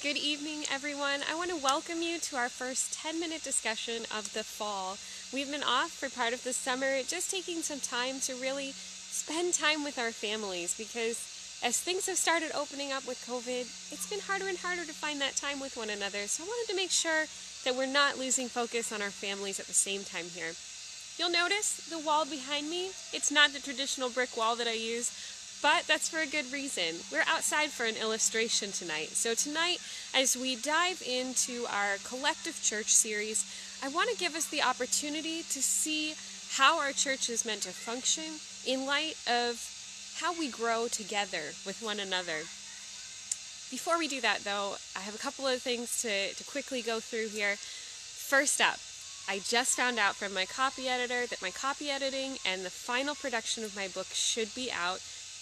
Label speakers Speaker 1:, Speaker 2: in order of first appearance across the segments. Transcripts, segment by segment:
Speaker 1: Good evening, everyone. I want to welcome you to our first 10-minute discussion of the fall. We've been off for part of the summer, just taking some time to really spend time with our families because as things have started opening up with COVID, it's been harder and harder to find that time with one another. So I wanted to make sure that we're not losing focus on our families at the same time here. You'll notice the wall behind me. It's not the traditional brick wall that I use, but that's for a good reason. We're outside for an illustration tonight. So tonight, as we dive into our Collective Church series, I want to give us the opportunity to see how our church is meant to function in light of how we grow together with one another. Before we do that, though, I have a couple of things to quickly go through here. First up, I just found out from my copy editor that my copy editing and the final production of my book should be out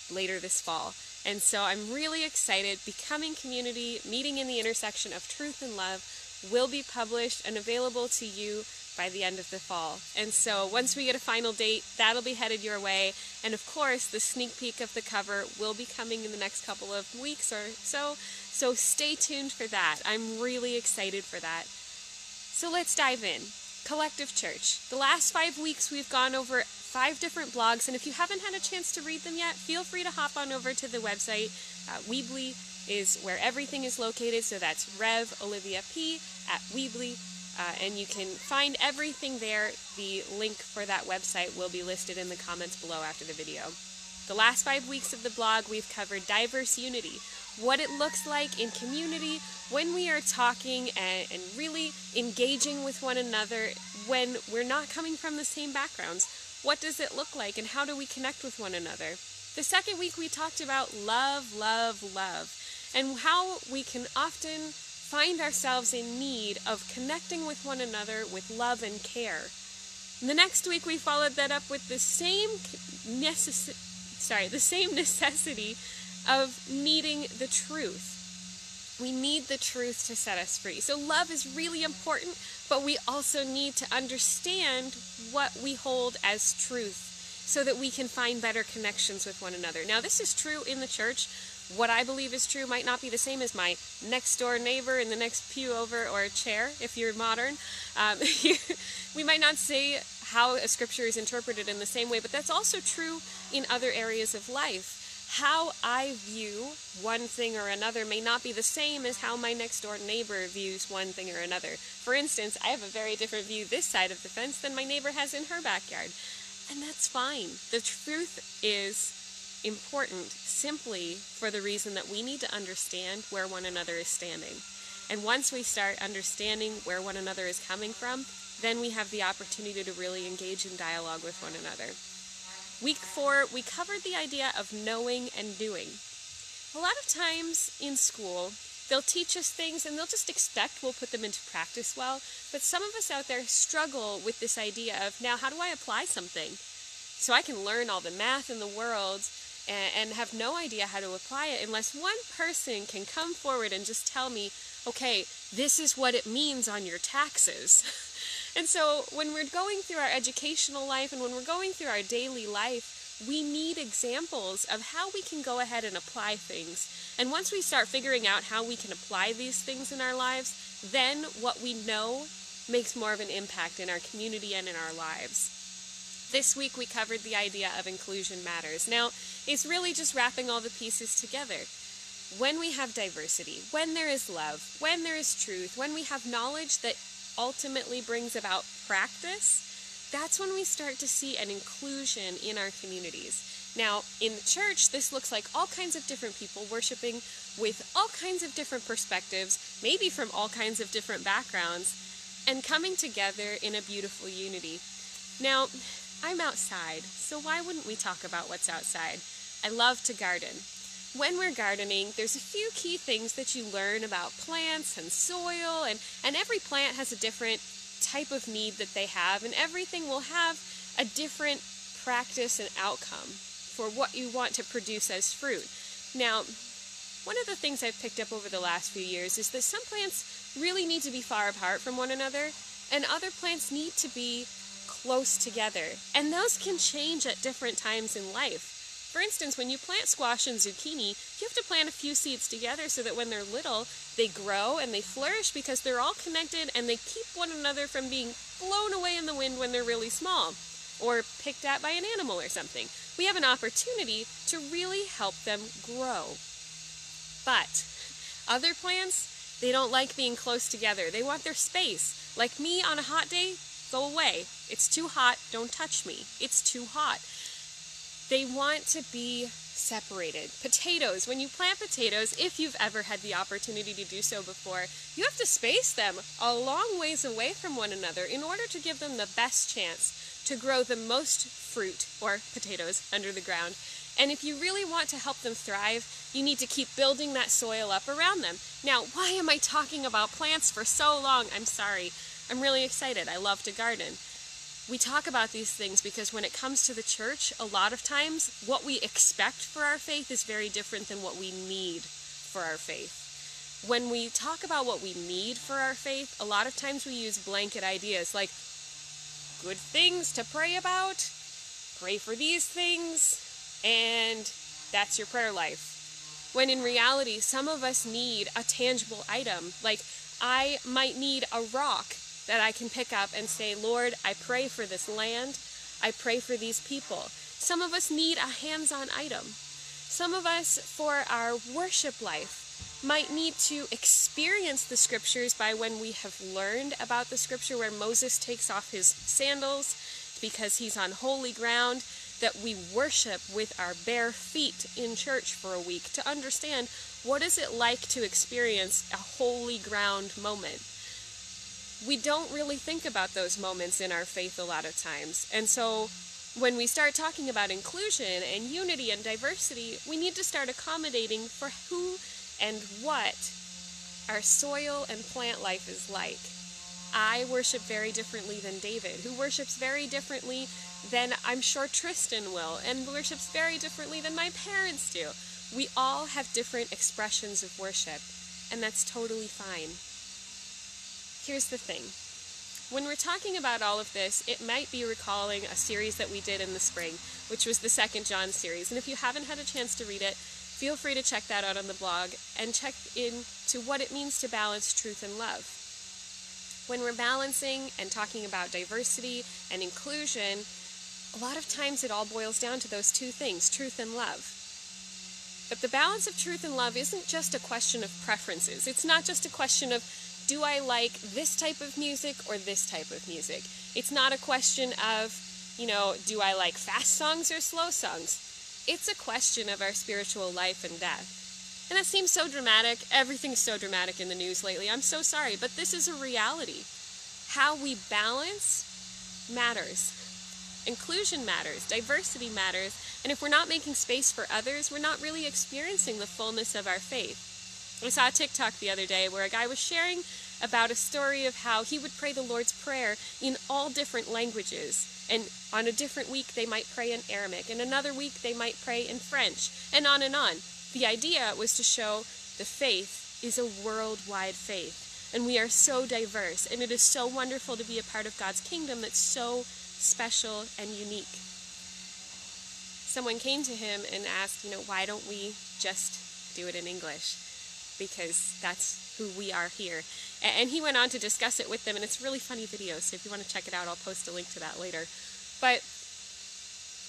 Speaker 1: later this fall. And so I'm really excited. Becoming Community, Meeting in the Intersection of Truth and Love will be published and available to you by the end of the fall. And so once we get a final date, that'll be headed your way. And of course, the sneak peek of the cover will be coming in the next couple of weeks or so. So stay tuned for that. I'm really excited for that. So let's dive in. Collective Church. The last 5 weeks we've gone over 5 different blogs, and if you haven't had a chance to read them yet, feel free to hop on over to the website. Weebly is where everything is located, so that's Rev Olivia P at Weebly, and you can find everything there. The link for that website will be listed in the comments below after the video. The last 5 weeks of the blog, we've covered diverse unity, what it looks like in community when we are talking and really engaging with one another when we're not coming from the same backgrounds. What does it look like and how do we connect with one another? The second week we talked about love, and how we can often find ourselves in need of connecting with one another with love and care. And the next week we followed that up with the same necessity of needing the truth. We need the truth to set us free. So love is really important, but we also need to understand what we hold as truth so that we can find better connections with one another. Now, this is true in the church. What I believe is true might not be the same as my next door neighbor in the next pew over or chair, if you're modern. We might not say how a scripture is interpreted in the same way, but that's also true in other areas of life. How I view one thing or another may not be the same as how my next door neighbor views one thing or another. For instance, I have a very different view this side of the fence than my neighbor has in her backyard. And that's fine. The truth is important simply for the reason that we need to understand where one another is standing. And once we start understanding where one another is coming from, then we have the opportunity to really engage in dialogue with one another. Week 4, we covered the idea of knowing and doing. A lot of times in school, they'll teach us things and they'll just expect we'll put them into practice well, but some of us out there struggle with this idea of, now how do I apply something? So I can learn all the math in the world and have no idea how to apply it unless one person can come forward and just tell me, okay, this is what it means on your taxes. And so when we're going through our educational life and when we're going through our daily life, we need examples of how we can go ahead and apply things. And once we start figuring out how we can apply these things in our lives, then what we know makes more of an impact in our community and in our lives. This week we covered the idea of inclusion matters. Now, it's really just wrapping all the pieces together. When we have diversity, when there is love, when there is truth, when we have knowledge that ultimately brings about practice, that's when we start to see an inclusion in our communities. Now, in the church, this looks like all kinds of different people worshiping with all kinds of different perspectives, maybe from all kinds of different backgrounds, and coming together in a beautiful unity. Now, I'm outside, so why wouldn't we talk about what's outside? I love to garden. When we're gardening, there's a few key things that you learn about plants and soil, and every plant has a different type of need that they have, and everything will have a different practice and outcome for what you want to produce as fruit. Now, one of the things I've picked up over the last few years is that some plants really need to be far apart from one another, and other plants need to be close together, and those can change at different times in life. For instance, when you plant squash and zucchini, you have to plant a few seeds together so that when they're little, they grow and they flourish because they're all connected and they keep one another from being blown away in the wind when they're really small or picked at by an animal or something. We have an opportunity to really help them grow. But other plants, they don't like being close together. They want their space. Like me on a hot day, go away. It's too hot, don't touch me. It's too hot. They want to be separated. Potatoes, when you plant potatoes, if you've ever had the opportunity to do so before, you have to space them a long ways away from one another in order to give them the best chance to grow the most fruit, or potatoes, under the ground. And if you really want to help them thrive, you need to keep building that soil up around them. Now, why am I talking about plants for so long? I'm sorry. I'm really excited. I love to garden. We talk about these things because when it comes to the church, a lot of times what we expect for our faith is very different than what we need for our faith. When we talk about what we need for our faith, a lot of times we use blanket ideas like good things to pray about, pray for these things, and that's your prayer life. When in reality, some of us need a tangible item. Like, I might need a rock that I can pick up and say, Lord, I pray for this land. I pray for these people. Some of us need a hands-on item. Some of us, for our worship life, might need to experience the scriptures by when we have learned about the scripture where Moses takes off his sandals because he's on holy ground, that we worship with our bare feet in church for a week to understand what is it like to experience a holy ground moment. We don't really think about those moments in our faith a lot of times. And so when we start talking about inclusion and unity and diversity, we need to start accommodating for who and what our soil and plant life is like. I worship very differently than David, who worships very differently than I'm sure Tristan will, and worships very differently than my parents do. We all have different expressions of worship, and that's totally fine. Here's the thing. When we're talking about all of this, it might be recalling a series that we did in the spring, which was the 2nd John series. And if you haven't had a chance to read it, feel free to check that out on the blog and check into what it means to balance truth and love. When we're balancing and talking about diversity and inclusion, a lot of times it all boils down to those two things, truth and love. But the balance of truth and love isn't just a question of preferences. It's not just a question of, do I like this type of music or this type of music? It's not a question of, do I like fast songs or slow songs? It's a question of our spiritual life and death. And that seems so dramatic. Everything's so dramatic in the news lately. I'm so sorry, but this is a reality. How we balance matters. Inclusion matters. Diversity matters. And if we're not making space for others, we're not really experiencing the fullness of our faith. I saw a TikTok the other day where a guy was sharing about a story of how he would pray the Lord's Prayer in all different languages. And on a different week, they might pray in Aramaic. And another week, they might pray in French. And on and on. The idea was to show the faith is a worldwide faith. And we are so diverse. And it is so wonderful to be a part of God's kingdom that's so special and unique. Someone came to him and asked, why don't we just do it in English? Because that's who we are here. And he went on to discuss it with them, and it's a really funny video, so if you want to check it out, I'll post a link to that later. But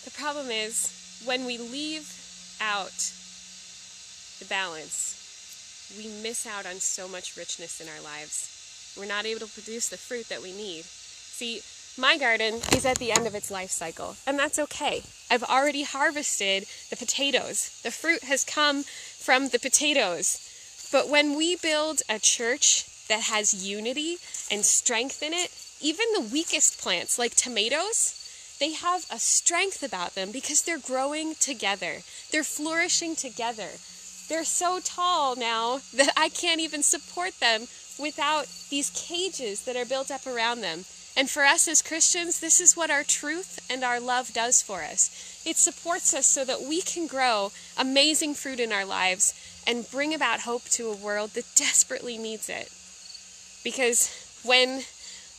Speaker 1: the problem is, when we leave out the balance, we miss out on so much richness in our lives. We're not able to produce the fruit that we need. See, my garden is at the end of its life cycle, and that's okay. I've already harvested the potatoes. The fruit has come from the potatoes. But when we build a church that has unity and strength in it, even the weakest plants, like tomatoes, they have a strength about them because they're growing together. They're flourishing together. They're so tall now that I can't even support them without these cages that are built up around them. And for us as Christians, this is what our truth and our love does for us. It supports us so that we can grow amazing fruit in our lives and bring about hope to a world that desperately needs it. Because when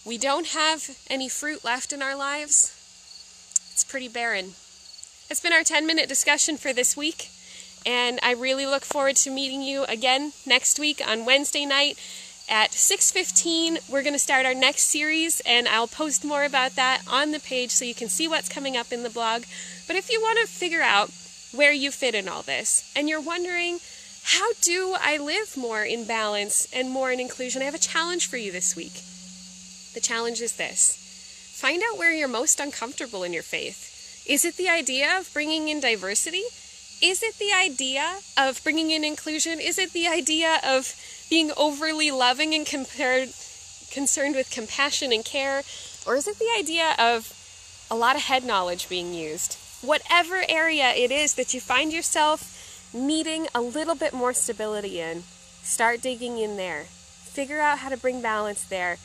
Speaker 1: we don't have any fruit left in our lives, it's pretty barren. It's been our 10-minute discussion for this week, and I really look forward to meeting you again next week on Wednesday night at 6:15. We're going to start our next series, and I'll post more about that on the page so you can see what's coming up in the blog. But if you want to figure out where you fit in all this, and you're wondering, how do I live more in balance and more in inclusion, I have a challenge for you this week. The challenge is this: find out where you're most uncomfortable in your faith. Is it the idea of bringing in diversity? Is it the idea of bringing in inclusion? Is it the idea of being overly loving and concerned with compassion and care? Or is it the idea of a lot of head knowledge being used? Whatever area it is that you find yourself needing a little bit more stability in, start digging in there. Figure out how to bring balance there,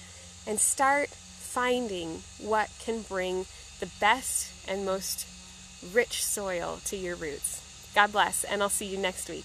Speaker 1: and start finding what can bring the best and most rich soil to your roots. God bless, and I'll see you next week.